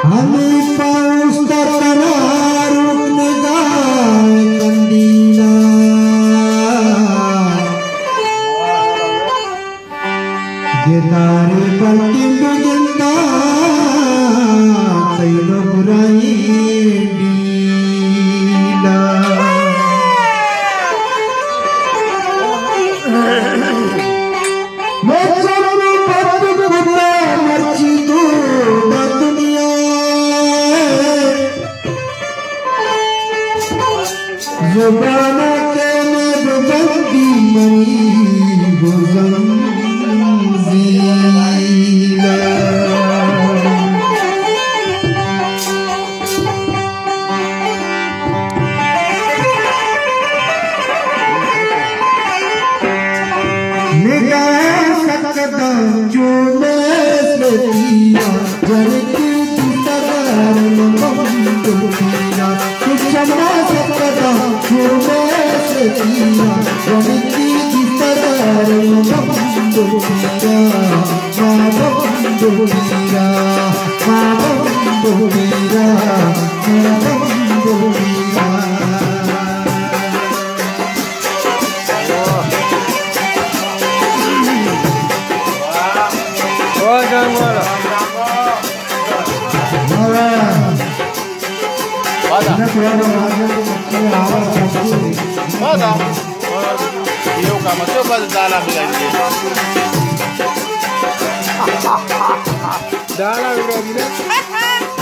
हमें पाऊस तकरार गाय कंदीला गितारे बल्कि बिगता तैलो बुराई डीला ज़ुबान के में बंदी मनी गुज़ंज़ीला निगाह सकता जो मैं से दिया जनकी की तरह बंदो दिया कुछ ना सकता जो मैं से दिया जनकी की तरह बंदो दिया बंदो दिया बंदो दिया बंदो दिया Eu calma, deixa eu fazer dar lá Dá lá,